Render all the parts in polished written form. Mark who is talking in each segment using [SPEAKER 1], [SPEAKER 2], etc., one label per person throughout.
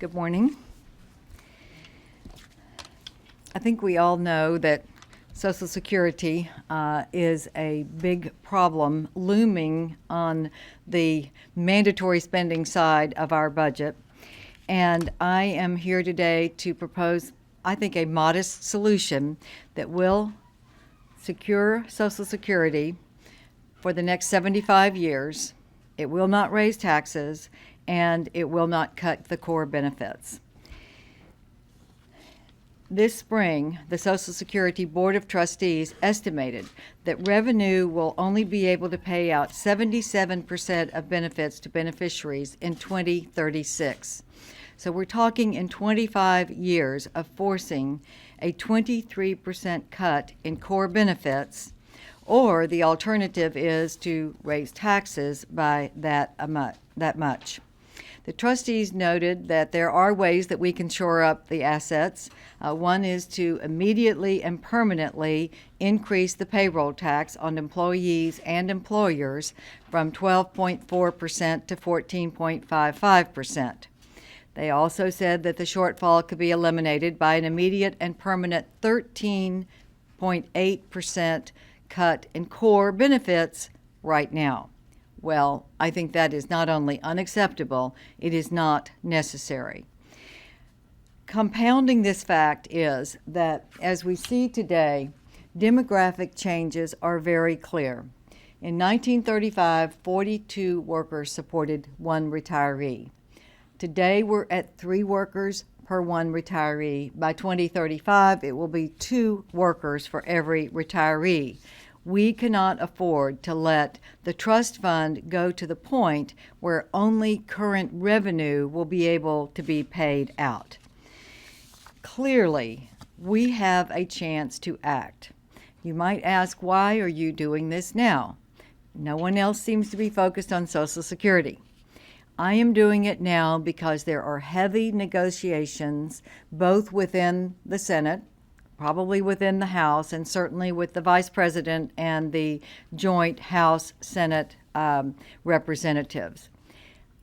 [SPEAKER 1] Good morning. I think we all know that Social Security is a big problem looming on the mandatory spending side of our budget. And I am here today to propose, I think, a modest solution that will secure Social Security for the next 75 years. It will not raise taxes, and it will not cut the core benefits. This spring, the Social Security Board of Trustees estimated that revenue will only be able to pay out 77% of benefits to beneficiaries in 2036. So we're talking in 25 years of forcing a 23% cut in core benefits, or the alternative is to raise taxes by that much. The trustees noted that there are ways that we can shore up the assets. One is to immediately and permanently increase the payroll tax on employees and employers from 12.4% to 14.55%. They also said that the shortfall could be eliminated by an immediate and permanent 13.8% cut in core benefits right now. Well, I think that is not only unacceptable, it is not necessary. Compounding this fact is that, as we see today, demographic changes are very clear. In 1935, 42 workers supported one retiree. Today, we're at 3 workers per one retiree. By 2035, it will be 2 workers for every retiree. We cannot afford to let the trust fund go to the point where only current revenue will be able to be paid out. Clearly, we have a chance to act. You might ask, why are you doing this now? No one else seems to be focused on Social Security. I am doing it now because there are heavy negotiations both within the Senate, probably within the House, and certainly with the Vice President and the joint House-Senate representatives.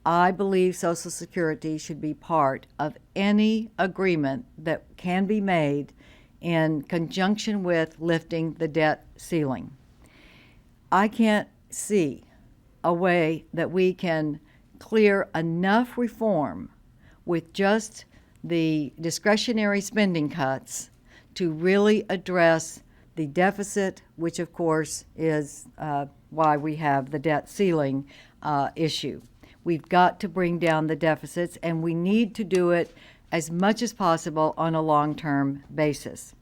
[SPEAKER 1] I believe Social Security should be part of any agreement that can be made in conjunction with lifting the debt ceiling. I can't see a way that we can clear enough reform with just the discretionary spending cuts to really address the deficit, which of course is why we have the debt ceiling issue. We've got to bring down the deficits, and we need to do it as much as possible on a long-term basis.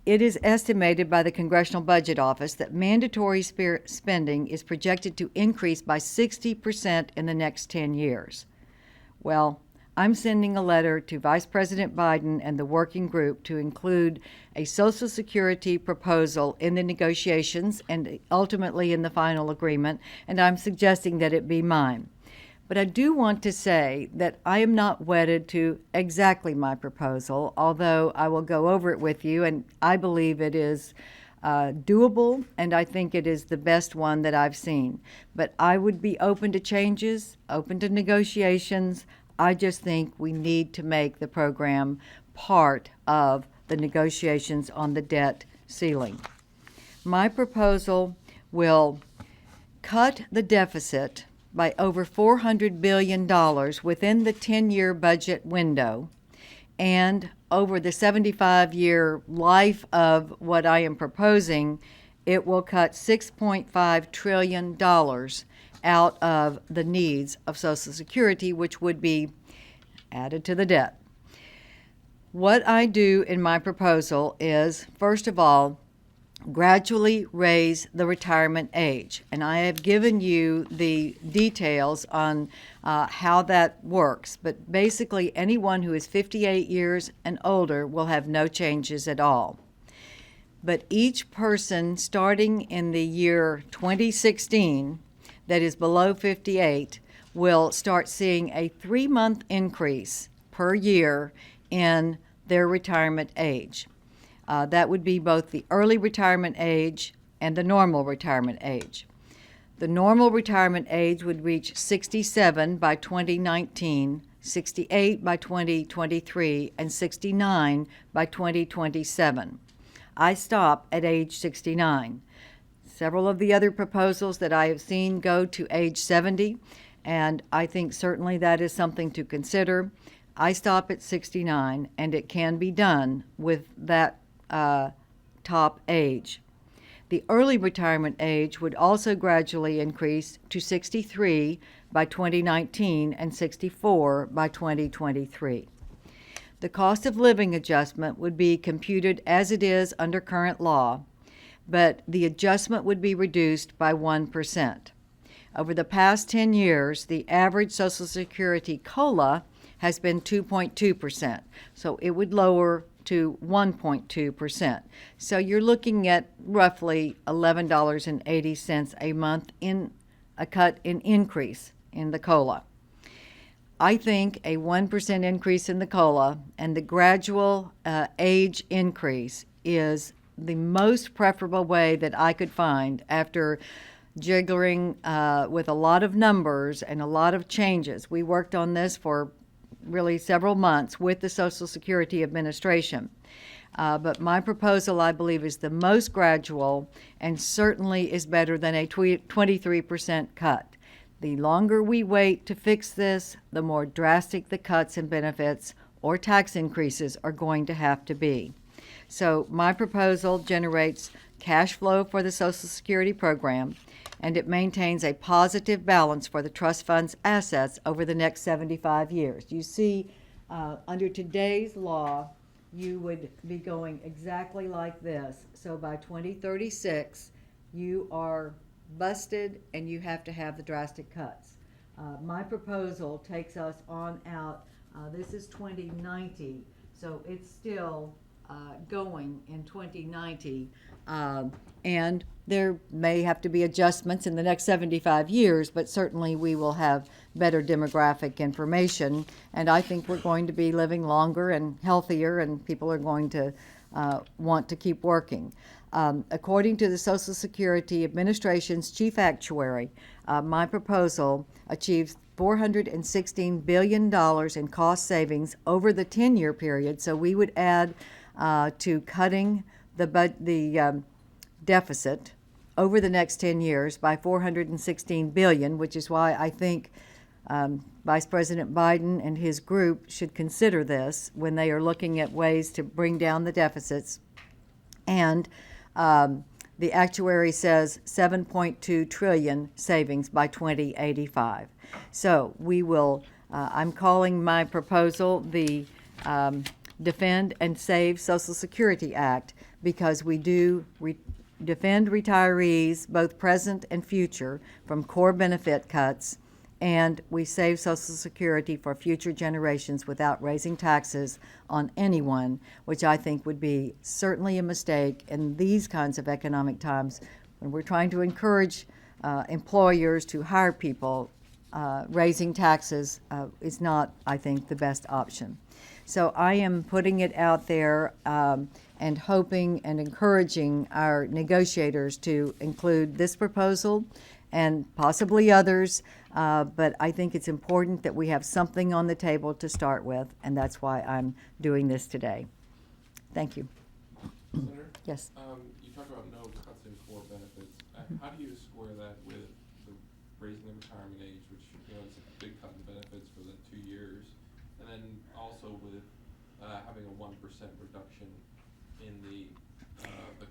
[SPEAKER 1] It is estimated by the Congressional Budget Office that mandatory spending is projected to increase by 60% in the next 10 years. Well, I'm sending a letter to Vice President Biden and the working group to include a Social Security proposal in the negotiations and ultimately in the final agreement, and I'm suggesting that it be mine. But I do want to say that I am not wedded to exactly my proposal, although I will go over it with you, and I believe it is doable, and I think it is the best one that I've seen. But I would be open to changes, open to negotiations. I just think we need to make the program part of the negotiations on the debt ceiling. My proposal will cut the deficit by over $400 billion within the 10-year budget window, and over the 75-year life of what I am proposing, it will cut $6.5 trillion out of the needs of Social Security, which would be added to the debt. What I do in my proposal is, first of all, gradually raise the retirement age. And I have given you the details on how that works. But basically, anyone who is 58 years and older will have no changes at all. But each person starting in the year 2016 that is below 58 will start seeing a 3-month increase per year in their retirement age. That would be both the early retirement age and the normal retirement age. The normal retirement age would reach 67 by 2019, 68 by 2023, and 69 by 2027. I stop at age 69. Several of the other proposals that I have seen go to age 70, and I think certainly that is something to consider. I stop at 69, and it can be done with that top age. The early retirement age would also gradually increase to 63 by 2019 and 64 by 2023. The cost of living adjustment would be computed as it is under current law, but the adjustment would be reduced by 1%. Over the past 10 years, the average Social Security COLA has been 2.2%, so it would lower to 1.2%. So you're looking at roughly $11.80 a month in a cut in increase in the COLA. I think a 1% increase in the COLA and the gradual age increase is the most preferable way that I could find after jiggling with a lot of numbers and a lot of changes. We worked on this for really several months with the Social Security Administration. But my proposal, I believe, is the most gradual and certainly is better than a 23% cut. The longer we wait to fix this, the more drastic the cuts in benefits or tax increases are going to have to be. So my proposal generates cash flow for the Social Security program, and it maintains a positive balance for the trust fund's assets over the next 75 years. You see, under today's law, you would be going exactly like this. So by 2036, you are busted and you have to have the drastic cuts. My proposal takes us on out, this is 2090, so it's still going in 2090, and there may have to be adjustments in the next 75 years, but certainly we will have better demographic information, and I think we're going to be living longer and healthier, and people are going to want to keep working. According to the Social Security Administration's chief actuary, my proposal achieves $416 billion in cost savings over the 10-year period, so we would add to cutting the deficit over the next 10 years by $416 billion, which is why I think Vice President Biden and his group should consider this when they are looking at ways to bring down the deficits. And the actuary says 7.2 trillion savings by 2085. So we will, I'm calling my proposal the Defend and Save Social Security Act, because we do defend retirees, both present and future, from core benefit cuts, and we save Social Security for future generations without raising taxes on anyone, which I think would be certainly a mistake in these kinds of economic times when we're trying to encourage employers to hire people. Raising taxes is not, I think, the best option. So I am putting it out there and hoping and encouraging our negotiators to include this proposal and possibly others, but I think it's important that we have something on the table to start with, and that's why I'm doing this today. Thank you.
[SPEAKER 2] Senator?
[SPEAKER 1] Yes.
[SPEAKER 2] You talk about no cuts in core benefits. How do you square that with the raising the retirement age, which is a big cut in benefits for the 2 years, and then also with having a 1% reduction in the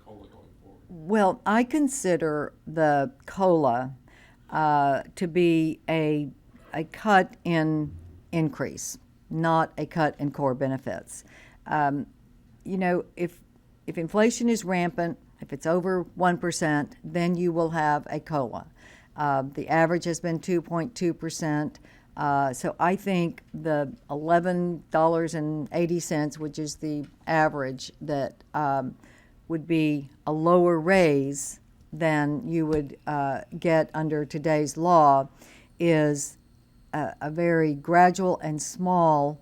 [SPEAKER 2] COLA going forward?
[SPEAKER 1] Well, I consider the COLA to be a cut in increase, not a cut in core benefits. If inflation is rampant, if it's over 1%, then you will have a COLA. The average has been 2.2%. So I think the $11.80, which is the average, that would be a lower raise than you would get under today's law, is a very gradual and small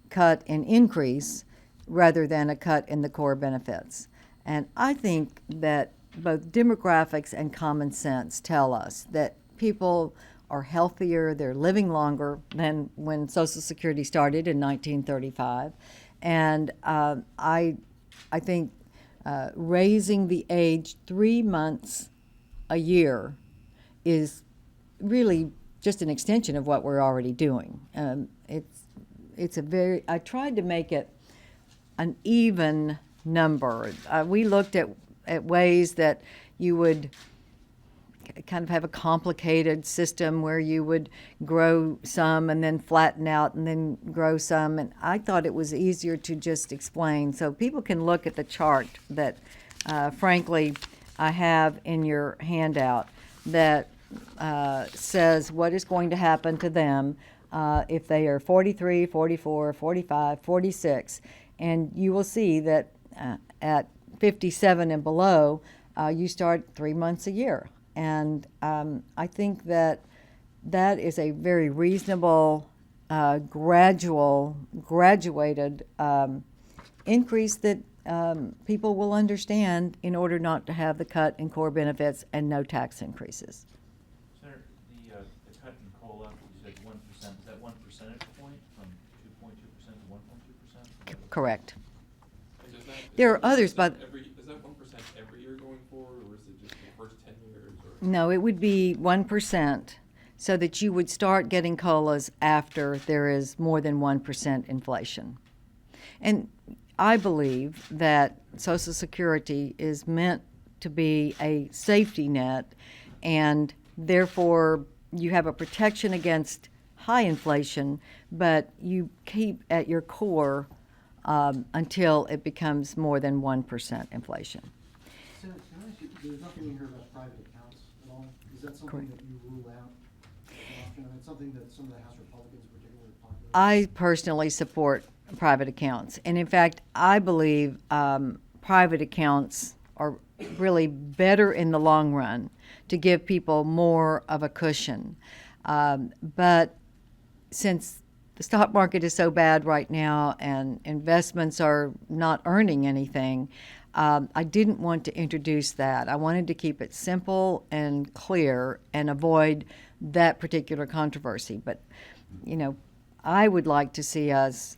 [SPEAKER 1] cut in increase rather than a cut in the core benefits. And I think that both demographics and common sense tell us that people are healthier, they're living longer than when Social Security started in 1935. And I think raising the age 3 months a year is really just an extension of what we're already doing. I tried to make it an even number. We looked at ways that you would kind of have a complicated system where you would grow some and then flatten out and then grow some. And I thought it was easier to just explain. So people can look at the chart that, frankly, I have in your handout that says what is going to happen to them if they are 43, 44, 45, 46. And you will see that at 57 and below, you start 3 months a year. And I think that is a very reasonable, graduated increase that people will understand in order not to have the cut in core benefits and no tax increases.
[SPEAKER 3] Senator, the cut in COLA, you said 1%. Is that 1 percentage point from 2.2% to 1.2%?
[SPEAKER 1] Correct.
[SPEAKER 2] And does
[SPEAKER 1] There are others, but
[SPEAKER 2] is that 1% every year going forward, or is it just the first 10 years? Or?
[SPEAKER 1] no, it would be 1%, so that you would start getting COLAs after there is more than 1% inflation. And I believe that Social Security is meant to be a safety net, and therefore you have a protection against high inflation, but you keep at your core until it becomes more than 1% inflation.
[SPEAKER 4] Senator, can I ask you, there's nothing in here about private accounts at all? Is that something
[SPEAKER 1] Correct.
[SPEAKER 4] that you rule out as an option? I mean, it's something that some of the House Republicans are particularly popular.
[SPEAKER 1] I personally support private accounts. And in fact, I believe private accounts are really better in the long run to give people more of a cushion. But since the stock market is so bad right now and investments are not earning anything, I didn't want to introduce that. I wanted to keep it simple and clear and avoid that particular controversy. But, you know, I would like to see us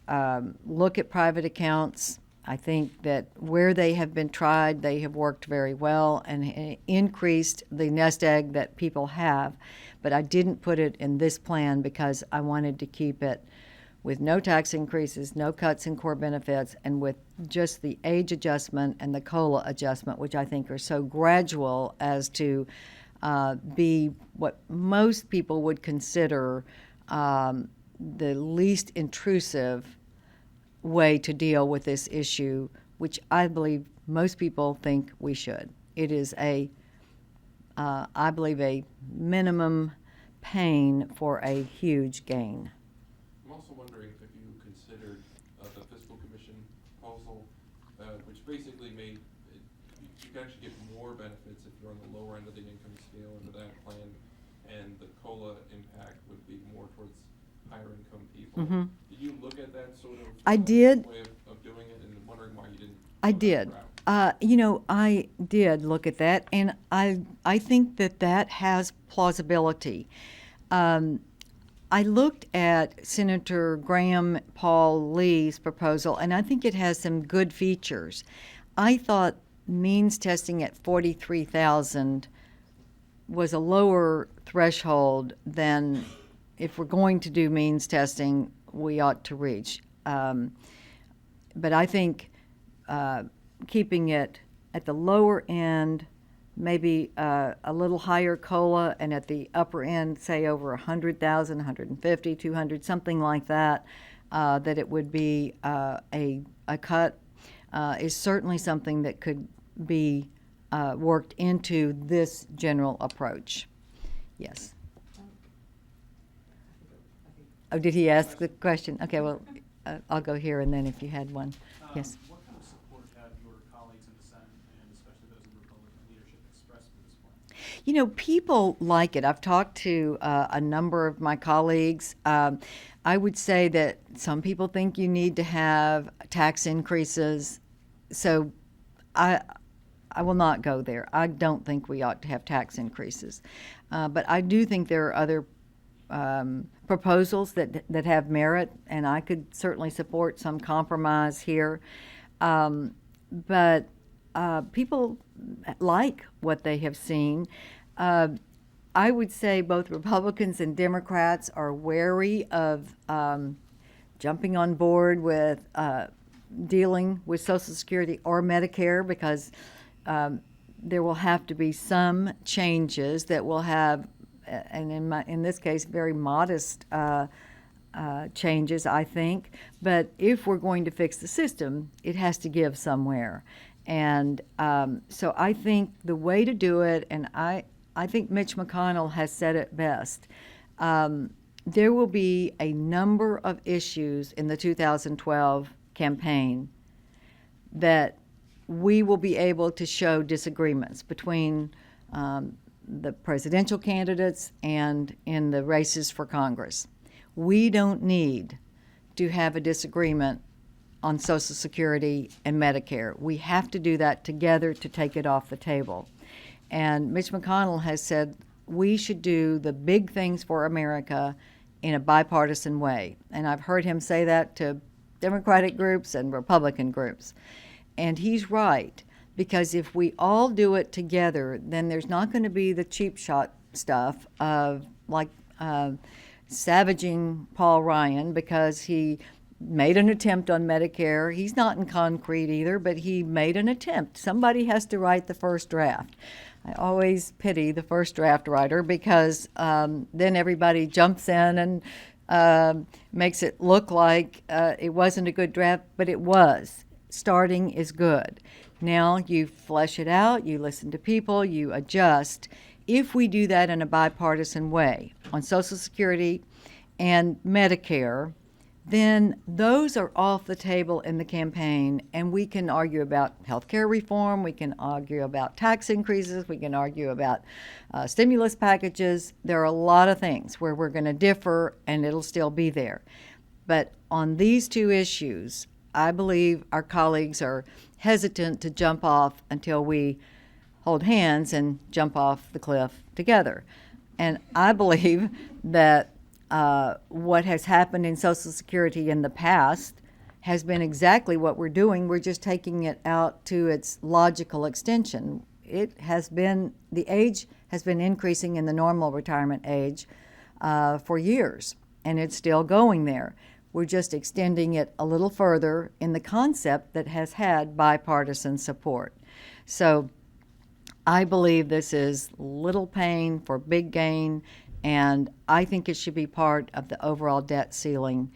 [SPEAKER 1] look at private accounts. I think that where they have been tried, they have worked very well and increased the nest egg that people have. But I didn't put it in this plan because I wanted to keep it with no tax increases, no cuts in core benefits, and with just the age adjustment and the COLA adjustment, which I think are so gradual as to be what most people would consider the least intrusive way to deal with this issue, which I believe most people think we should. It is I believe, a minimum pain for a huge gain.
[SPEAKER 2] I'm also wondering if you considered the fiscal commission proposal, which basically made you can actually get more benefits if you're on the lower end of the income scale under that plan, and the COLA impact would be more towards higher income people.
[SPEAKER 1] Mm-hmm.
[SPEAKER 2] Did you look at that sort of
[SPEAKER 1] I did.
[SPEAKER 2] way of doing it, and wondering why you didn't?
[SPEAKER 1] I
[SPEAKER 2] go that
[SPEAKER 1] did.
[SPEAKER 2] route?
[SPEAKER 1] I did look at that, and I think that has plausibility. I looked at Senator Graham Paul Lee's proposal, and I think it has some good features. I thought means testing at 43,000 was a lower threshold than if we're going to do means testing, we ought to reach. But I think keeping it at the lower end, maybe a little higher COLA, and at the upper end, say over 100,000, 150, 200, something like that, that it would be a cut, is certainly something that could be worked into this general approach. Yes. Oh, did he ask the question? Okay, well, I'll go here, and then if you had one. Yes.
[SPEAKER 5] What kind of support have your colleagues in the Senate, and especially those in Republican leadership, expressed for this plan?
[SPEAKER 1] You know, people like it. I've talked to a number of my colleagues. I would say that some people think you need to have tax increases. So I will not go there. I don't think we ought to have tax increases. But I do think there are other proposals that have merit, and I could certainly support some compromise here. But people like what they have seen. I would say both Republicans and Democrats are wary of jumping on board with dealing with Social Security or Medicare because there will have to be some changes that will have, and in this case, very modest changes, I think. But if we're going to fix the system, it has to give somewhere. And so I think the way to do it, and I think Mitch McConnell has said it best, there will be a number of issues in the 2012 campaign that we will be able to show disagreements between the presidential candidates and in the races for Congress. We don't need to have a disagreement on Social Security and Medicare. We have to do that together to take it off the table. And Mitch McConnell has said we should do the big things for America in a bipartisan way. And I've heard him say that to Democratic groups and Republican groups. And he's right, because if we all do it together, then there's not going to be the cheap shot stuff of like savaging Paul Ryan because he made an attempt on Medicare. He's not in concrete either, but he made an attempt. Somebody has to write the first draft. I always pity the first draft writer because then everybody jumps in and makes it look like it wasn't a good draft, but it was. Starting is good. Now you flesh it out, you listen to people, you adjust. If we do that in a bipartisan way on Social Security and Medicare, then those are off the table in the campaign, and we can argue about health care reform, we can argue about tax increases, we can argue about stimulus packages. There are a lot of things where we're going to differ, and it'll still be there. But on these two issues, I believe our colleagues are hesitant to jump off until we hold hands and jump off the cliff together. And I believe that what has happened in Social Security in the past has been exactly what we're doing. We're just taking it out to its logical extension. The age has been increasing in the normal retirement age for years, and it's still going there. We're just extending it a little further in the concept that has had bipartisan support. So I believe this is little pain for big gain, and I think it should be part of the overall debt ceiling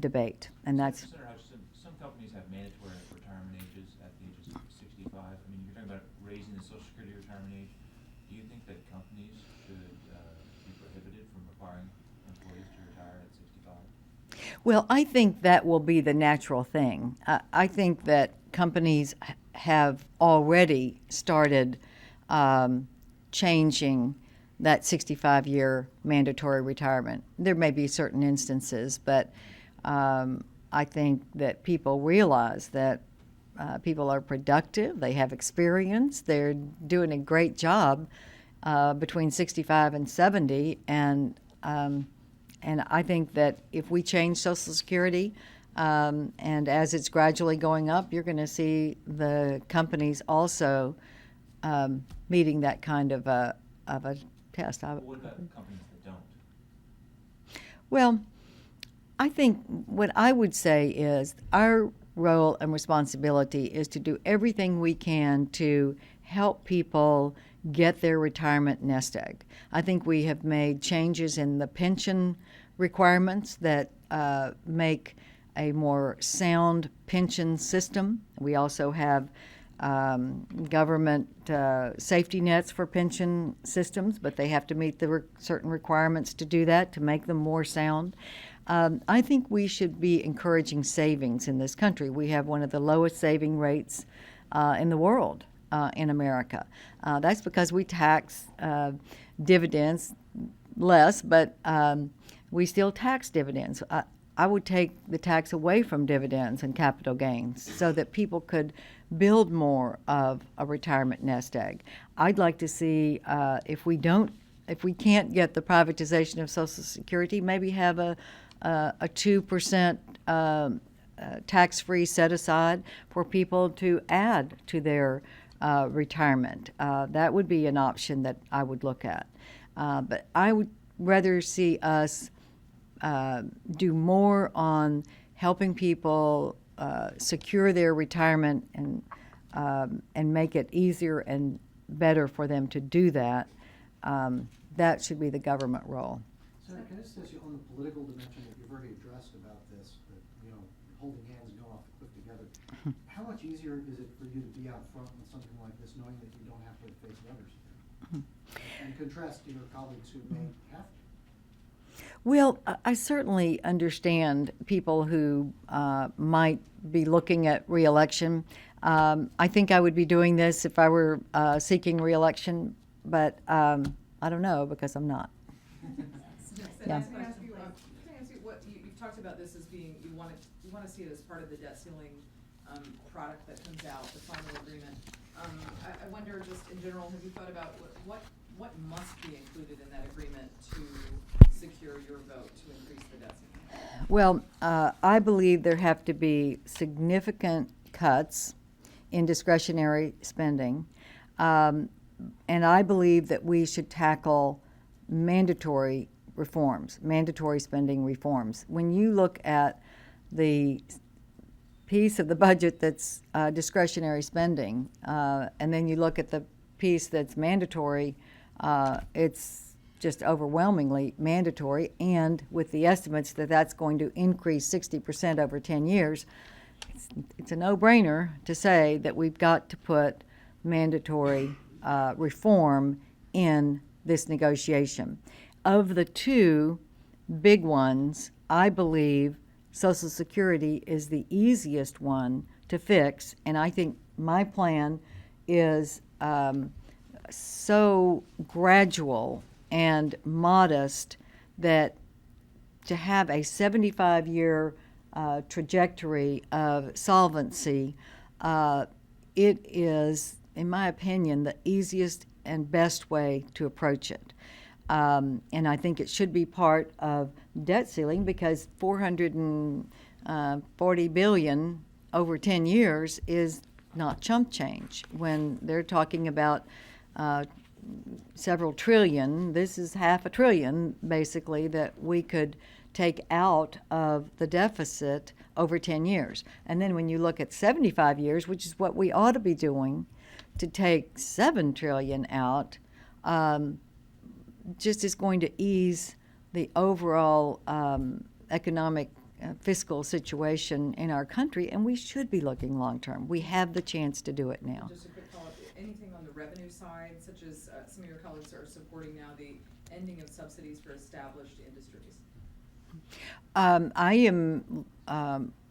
[SPEAKER 1] debate. And that's.
[SPEAKER 3] Senator Hutchison, some companies have mandatory retirement ages at the age of 65. I mean, you're talking about raising the Social Security retirement age. Do you think that companies should be prohibited from requiring employees to retire at 65?
[SPEAKER 1] Well, I think that will be the natural thing. I think that companies have already started changing that 65-year mandatory retirement. There may be certain instances, but I think that people realize that people are productive, they have experience, they're doing a great job between 65 and 70, and I think that if we change Social Security, and as it's gradually going up, you're going to see the companies also meeting that kind of a test.
[SPEAKER 3] But what about companies that don't?
[SPEAKER 1] Well, I think what I would say is our role and responsibility is to do everything we can to help people get their retirement nest egg. I think we have made changes in the pension requirements that make a more sound pension system. We also have government safety nets for pension systems, but they have to meet the certain requirements to do that, to make them more sound. I think we should be encouraging savings in this country. We have one of the lowest saving rates in the world in America. That's because we tax dividends less, but we still tax dividends. I would take the tax away from dividends and capital gains so that people could build more of a retirement nest egg. I'd like to see, if we don't if we can't get the privatization of Social Security, maybe have a 2% tax-free set aside for people to add to their retirement. That would be an option that I would look at. But I would rather see us do more on helping people secure their retirement and make it easier and better for them to do that. That should be the government role.
[SPEAKER 4] Senator, can I just ask you on the political dimension that you've already addressed about this, that, holding hands and going off the cliff together, how much easier is it for you to be out front with something like this, knowing that you don't have to face others? And contrast to your colleagues who may have to.
[SPEAKER 1] Well, I certainly understand people who might be looking at reelection. I think I would be doing this if I were seeking reelection, but I don't know because I'm not. Yeah.
[SPEAKER 6] Can I ask you what you've talked about this as being you want to see it as part of the debt ceiling product that comes out, the final agreement. I wonder, just in general, have you thought about what must be included in that agreement to secure your vote to increase the debt ceiling?
[SPEAKER 1] Well, I believe there have to be significant cuts in discretionary spending, and I believe that we should tackle mandatory reforms, mandatory spending reforms. When you look at the piece of the budget that's discretionary spending, and then you look at the piece that's mandatory, it's just overwhelmingly mandatory, and with the estimates that that's going to increase 60% over 10 years, it's a no-brainer to say that we've got to put mandatory reform in this negotiation. Of the two big ones, I believe Social Security is the easiest one to fix, and I think my plan is so gradual and modest that to have a 75-year trajectory of solvency, it is, in my opinion, the easiest and best way to approach it. And I think it should be part of debt ceiling because $440 billion over 10 years is not chump change. When they're talking about several trillion, this is $500 billion basically that we could take out of the deficit over 10 years. And then when you look at 75 years, which is what we ought to be doing, to take $7 trillion out, just is going to ease the overall economic fiscal situation in our country, and we should be looking long term. We have the chance to do it now.
[SPEAKER 6] Just a quick follow-up. Anything on the revenue side, such as some of your colleagues are supporting now the ending of subsidies for established industries?
[SPEAKER 1] I am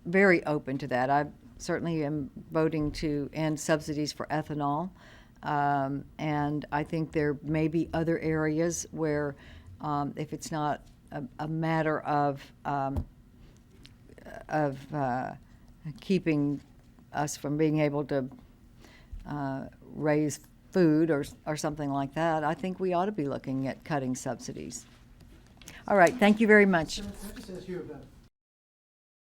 [SPEAKER 1] very open to that. I certainly am voting to end subsidies for ethanol. And I think there may be other areas where, if it's not a matter of keeping us from being able to raise food or something like that, I think we ought to be looking at cutting subsidies. All right, thank you very much.
[SPEAKER 4] Can I just ask you about